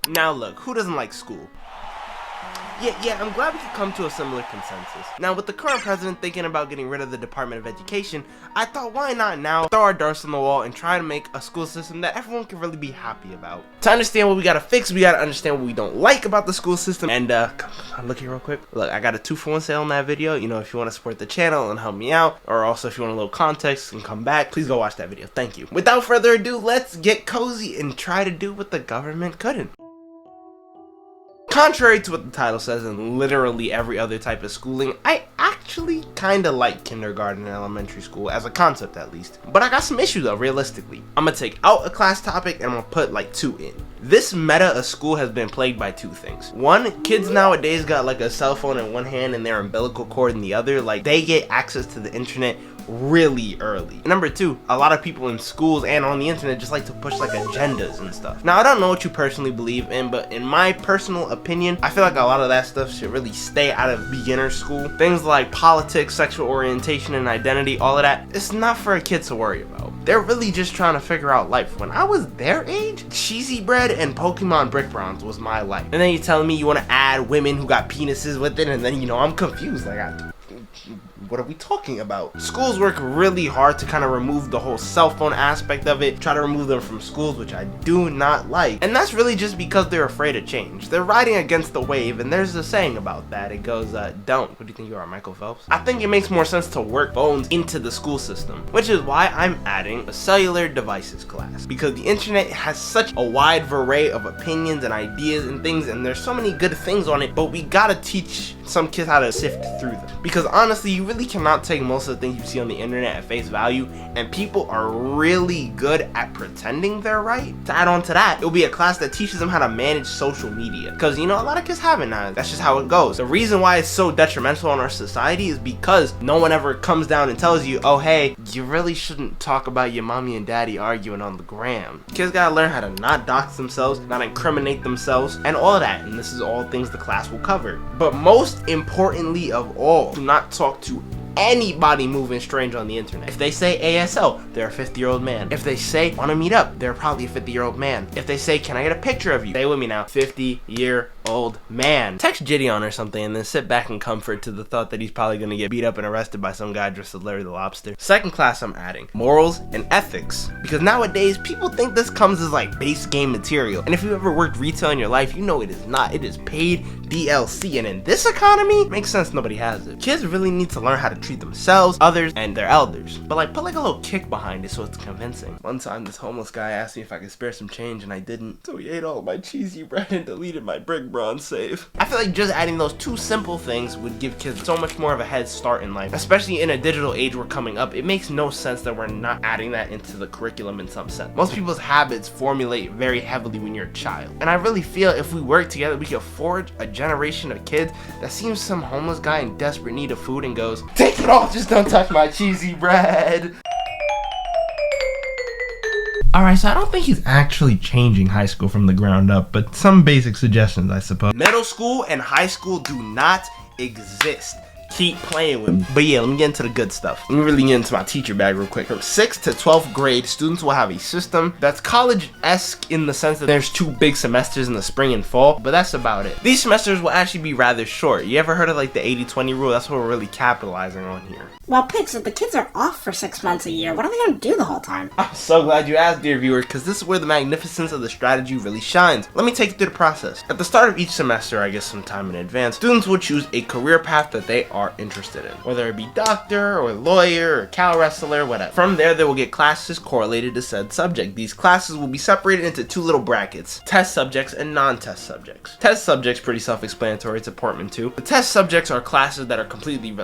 Now look, who doesn't like school? Yeah, I'm glad we could come to a similar consensus. Now, with the current president thinking about getting rid of the Department of Education, I thought, why not now throw our darts on the wall and try to make a school system that everyone can really be happy about. To understand what we gotta fix, we gotta understand what we don't like about the school system. And come look here real quick. Look, I got a 2-for-1 sale on that video. You know, if you want to support the channel and help me out, or also if you want a little context and come back, please go watch that video. Thank you. Without further ado, let's get cozy and try to do what the government couldn't. Contrary to what the title says in literally every other type of schooling, I actually kinda like kindergarten and elementary school, as a concept at least. But I got some issues though, realistically. I'm gonna take out a class topic and I'm gonna put like 2 in. This meta of school has been plagued by 2 things. One, kids nowadays got like a cell phone in one hand and their umbilical cord in the other. Like, they get access to the internet really early. Number 2, a lot of people in schools and on the internet just like to push like agendas and stuff. Now, I don't know what you personally believe in, but in my personal opinion, I feel like a lot of that stuff should really stay out of beginner school. Things like politics, sexual orientation, and identity, all of that, it's not for a kid to worry about. They're really just trying to figure out life. When I was their age, cheesy bread and Pokemon Brick Bronze was my life. And then you're telling me you want to add women who got penises with it, and then, you know, I'm confused. Like, what are we talking about? Schools work really hard to kind of remove the whole cell phone aspect of it, try to remove them from schools, which I do not like. And that's really just because they're afraid of change. They're riding against the wave, and there's a saying about that. It goes, don't. What do you think you are, Michael Phelps? I think it makes more sense to work phones into the school system, which is why I'm adding a cellular devices class, because the internet has such a wide array of opinions and ideas and things, and there's so many good things on it, but we gotta teach some kids how to sift through them. Because honestly, you really cannot take most of the things you see on the internet at face value, and people are really good at pretending they're right. To add on to that, it'll be a class that teaches them how to manage social media, because, you know, a lot of kids have it now. That's just how it goes. The reason why it's so detrimental on our society is because no one ever comes down and tells you, oh hey, you really shouldn't talk about your mommy and daddy arguing on the gram. Kids gotta learn how to not dox themselves, not incriminate themselves, and all of that, and this is all things the class will cover. But most importantly of all, do not talk to anybody moving strange on the internet. If they say ASL, they're a 50-year-old man. If they say wanna meet up, they're probably a 50-year-old man. If they say, can I get a picture of you? Stay with me now, 50-year-old man. Text Gideon or something and then sit back in comfort to the thought that he's probably gonna get beat up and arrested by some guy dressed as Larry the Lobster. Second class I'm adding, morals and ethics. Because nowadays, people think this comes as like base game material. And if you've ever worked retail in your life, you know it is not. It is paid DLC. And in this economy, it makes sense nobody has it. Kids really need to learn how to treat themselves, others, and their elders. But like, put like a little kick behind it so it's convincing. One time, this homeless guy asked me if I could spare some change, and I didn't. So he ate all of my cheesy bread and deleted my Brick Bronze save. I feel like just adding those 2 simple things would give kids so much more of a head start in life. Especially in a digital age we're coming up, it makes no sense that we're not adding that into the curriculum in some sense. Most people's habits formulate very heavily when you're a child. And I really feel if we work together, we can forge a generation of kids that sees some homeless guy in desperate need of food and goes, take it all, just don't touch my cheesy bread. Alright, so I don't think he's actually changing high school from the ground up, but some basic suggestions, I suppose. Middle school and high school do not exist. Keep playing with me. But yeah, let me get into the good stuff. Let me really get into my teacher bag real quick. From 6th to 12th grade, students will have a system that's college-esque in the sense that there's 2 big semesters in the spring and fall, but that's about it. These semesters will actually be rather short. You ever heard of like the 80-20 rule? That's what we're really capitalizing on here. Well, Pix, if the kids are off for 6 months a year, what are they going to do the whole time? I'm so glad you asked, dear viewer, because this is where the magnificence of the strategy really shines. Let me take you through the process. At the start of each semester, I guess sometime in advance, students will choose a career path that they are interested in, whether it be doctor or lawyer or cow wrestler, whatever. From there, they will get classes correlated to said subject. These classes will be separated into 2 little brackets, test subjects and non-test subjects. Test subjects, pretty self-explanatory, it's Apartment 2. The test subjects are classes that are completely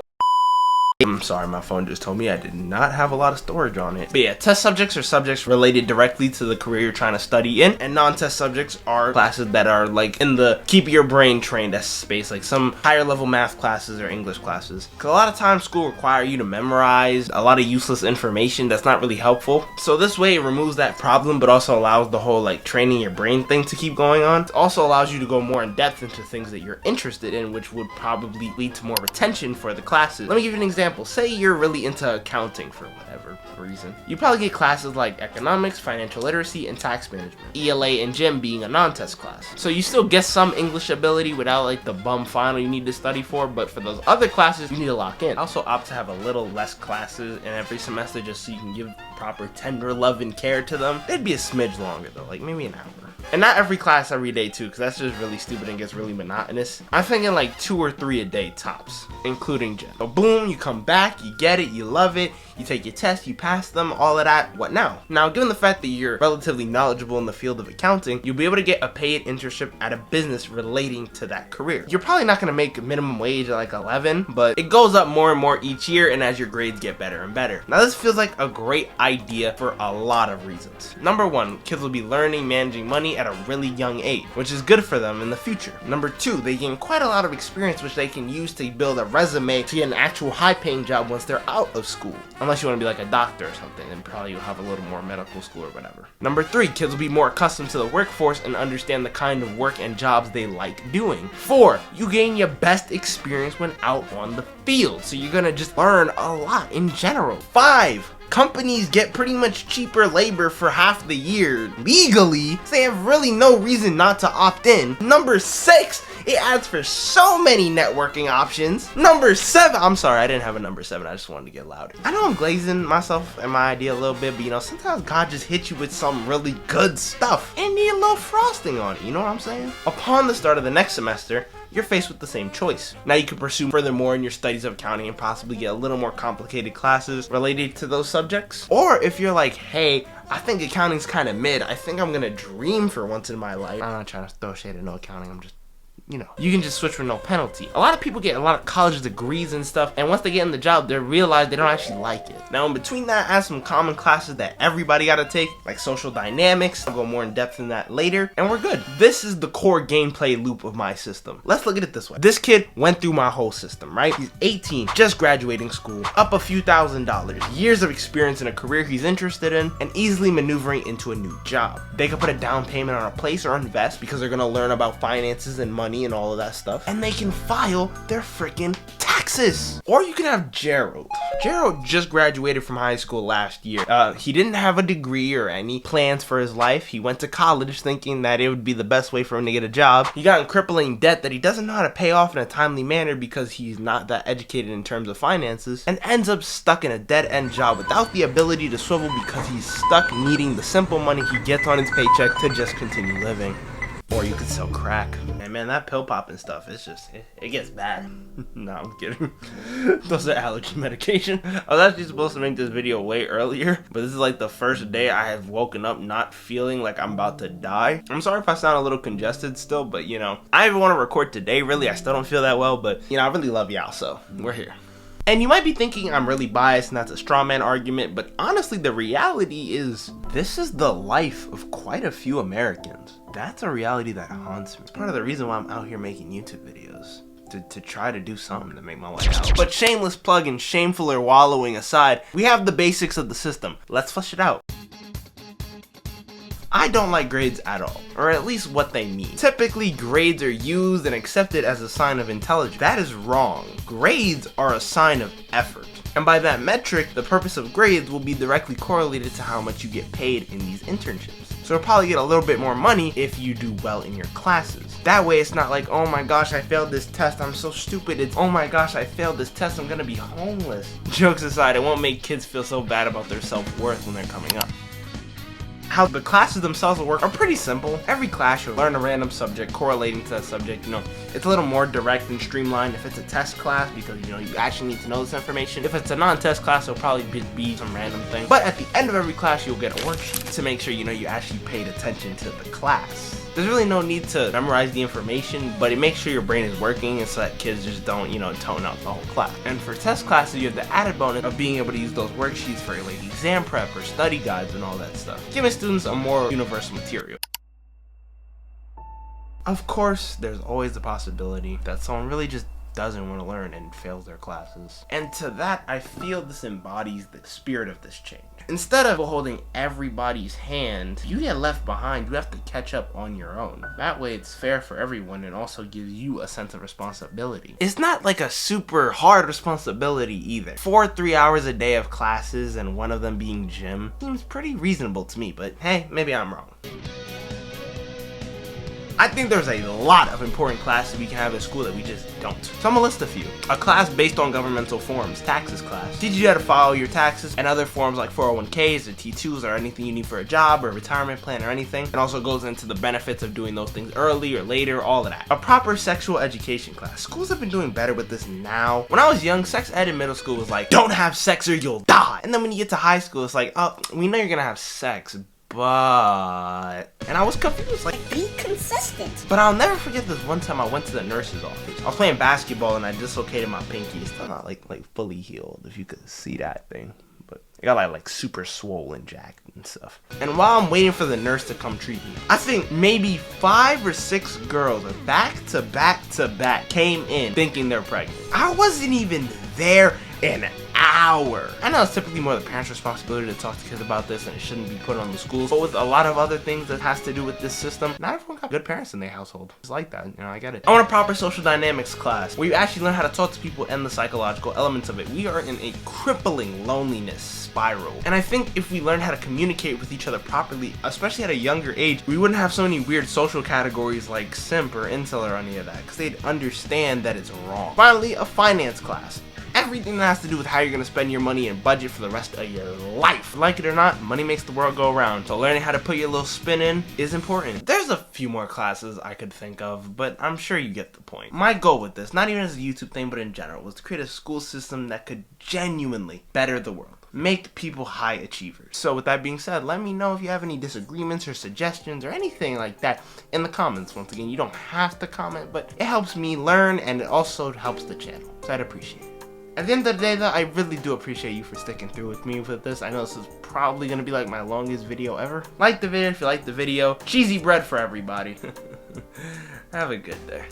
I'm sorry, my phone just told me I did not have a lot of storage on it. But yeah, test subjects are subjects related directly to the career you're trying to study in, and non-test subjects are classes that are like in the keep your brain trained space, like some higher level math classes or English classes. Because a lot of times school require you to memorize a lot of useless information that's not really helpful. So this way it removes that problem, but also allows the whole like training your brain thing to keep going on. It also allows you to go more in depth into things that you're interested in, which would probably lead to more retention for the classes. Let me give you an example. example, say you're really into accounting for whatever reason. You probably get classes like economics, financial literacy, and tax management. ELA and gym being a non-test class. So you still get some English ability without like the bum final you need to study for, but for those other classes, you need to lock in. I also opt to have a little less classes in every semester just so you can give proper tender love and care to them. They'd be a smidge longer though, like maybe an hour. And not every class every day too, because that's just really stupid and gets really monotonous. I'm thinking like 2 or 3 a day tops, including gym. So boom, you come back, you get it, you love it, you take your tests, you pass them, all of that. What now? Now, given the fact that you're relatively knowledgeable in the field of accounting, you'll be able to get a paid internship at a business relating to that career. You're probably not going to make minimum wage at like 11, but it goes up more and more each year and as your grades get better and better. Now, this feels like a great idea for a lot of reasons. Number 1, kids will be learning managing money at a really young age, which is good for them in the future. Number 2, they gain quite a lot of experience which they can use to build a resume to get an actual high-paying job once they're out of school. Unless you want to be like a doctor or something, then probably you'll have a little more medical school or whatever. Number 3, kids will be more accustomed to the workforce and understand the kind of work and jobs they like doing. 4, you gain your best experience when out on the field, so you're gonna just learn a lot in general. 5, companies get pretty much cheaper labor for half the year legally, so they have really no reason not to opt in. Number 6, it adds for so many networking options. Number 7, I'm sorry, I didn't have a number 7, I just wanted to get loud. I know I'm glazing myself and my idea a little bit, but you know, sometimes God just hits you with some really good stuff and need a little frosting on it, you know what I'm saying? Upon the start of the next semester, you're faced with the same choice. Now you can pursue furthermore in your studies of accounting and possibly get a little more complicated classes related to those subjects. Or if you're like, hey, I think accounting's kind of mid, I think I'm gonna dream for once in my life. I'm not trying to throw shade at no accounting, I'm just, you know, you can just switch for no penalty. A lot of people get a lot of college degrees and stuff, and once they get in the job, they realize they don't actually like it. Now, in between that, I have some common classes that everybody gotta take, like social dynamics. I'll go more in depth in that later, and we're good. This is the core gameplay loop of my system. Let's look at it this way. This kid went through my whole system, right? He's 18, just graduating school, up a few $1,000s, years of experience in a career he's interested in, and easily maneuvering into a new job. They could put a down payment on a place or invest because they're gonna learn about finances and money and all of that stuff, and they can file their freaking taxes. Or you can have Gerald. Gerald just graduated from high school last year. He didn't have a degree or any plans for his life. He went to college thinking that it would be the best way for him to get a job. He got in crippling debt that he doesn't know how to pay off in a timely manner because he's not that educated in terms of finances, and ends up stuck in a dead-end job without the ability to swivel because he's stuck needing the simple money he gets on his paycheck to just continue living. Or you could sell crack. And man, that pill popping stuff, it's just, it gets bad. No, I'm kidding. Those are allergy medication. I was actually supposed to make this video way earlier, but this is like the first day I have woken up not feeling like I'm about to die. I'm sorry if I sound a little congested still, but you know, I even want to record today, really. I still don't feel that well, but you know, I really love y'all, so we're here. And you might be thinking I'm really biased and that's a straw man argument, but honestly, the reality is this is the life of quite a few Americans. That's a reality that haunts me. It's part of the reason why I'm out here making YouTube videos. To try to do something to make my life out. But shameless plug and shameful or wallowing aside, we have the basics of the system. Let's flesh it out. I don't like grades at all, or at least what they mean. Typically, grades are used and accepted as a sign of intelligence. That is wrong. Grades are a sign of effort. And by that metric, the purpose of grades will be directly correlated to how much you get paid in these internships. So you'll probably get a little bit more money if you do well in your classes. That way it's not like, oh my gosh, I failed this test, I'm so stupid. It's, oh my gosh, I failed this test, I'm gonna be homeless. Jokes aside, it won't make kids feel so bad about their self-worth when they're coming up. How the classes themselves will work are pretty simple. Every class you'll learn a random subject correlating to that subject. You know, it's a little more direct and streamlined if it's a test class because, you know, you actually need to know this information. If it's a non-test class, it'll probably be some random thing. But at the end of every class, you'll get a worksheet to make sure, you know, you actually paid attention to the class. There's really no need to memorize the information, but it makes sure your brain is working and so that kids just don't, you know, tone out the whole class. And for test classes, you have the added bonus of being able to use those worksheets for like exam prep or study guides and all that stuff, giving students a more universal material. Of course, there's always the possibility that someone really just doesn't want to learn and fails their classes. And to that, I feel this embodies the spirit of this change. Instead of holding everybody's hand, if you get left behind, you have to catch up on your own. That way it's fair for everyone and also gives you a sense of responsibility. It's not like a super hard responsibility either. 3 hours a day of classes and one of them being gym seems pretty reasonable to me, but hey, maybe I'm wrong. I think there's a lot of important classes we can have in school that we just don't. So I'm gonna list a few. A class based on governmental forms, taxes class. Teaches you how to file your taxes and other forms like 401ks or T2s or anything you need for a job or a retirement plan or anything. It also goes into the benefits of doing those things early or later, all of that. A proper sexual education class. Schools have been doing better with this now. When I was young, sex ed in middle school was like, don't have sex or you'll die. And then when you get to high school, it's like, oh, we know you're gonna have sex, but... And I was confused, like, Be consistent. but I'll never forget this one time I went to the nurse's office. I was playing basketball and I dislocated my pinky. It's still not like fully healed, if you could see that thing. But it got like super swollen, jacked and stuff. And while I'm waiting for the nurse to come treat me, I think maybe 5 or 6 girls back to back came in thinking they're pregnant. I wasn't even there an hour. I know it's typically more the parents' responsibility to talk to kids about this and it shouldn't be put on the schools, but with a lot of other things that has to do with this system, not everyone got good parents in their household. It's like that, you know, I get it. I want a proper social dynamics class where you actually learn how to talk to people and the psychological elements of it. We are in a crippling loneliness spiral, and I think if we learned how to communicate with each other properly, especially at a younger age, we wouldn't have so many weird social categories like simp or incel or any of that, because they'd understand that it's wrong. Finally, a finance class. Everything that has to do with how you're going to spend your money and budget for the rest of your life. Like it or not, money makes the world go around. So learning how to put your little spin in is important. There's a few more classes I could think of, but I'm sure you get the point. My goal with this, not even as a YouTube thing, but in general, was to create a school system that could genuinely better the world. Make people high achievers. So with that being said, let me know if you have any disagreements or suggestions or anything like that in the comments. Once again, you don't have to comment, but it helps me learn and it also helps the channel. So I'd appreciate it. At the end of the day though, I really do appreciate you for sticking through with me with this. I know this is probably going to be like my longest video ever. Like the video if you like the video. Cheesy bread for everybody. Have a good day.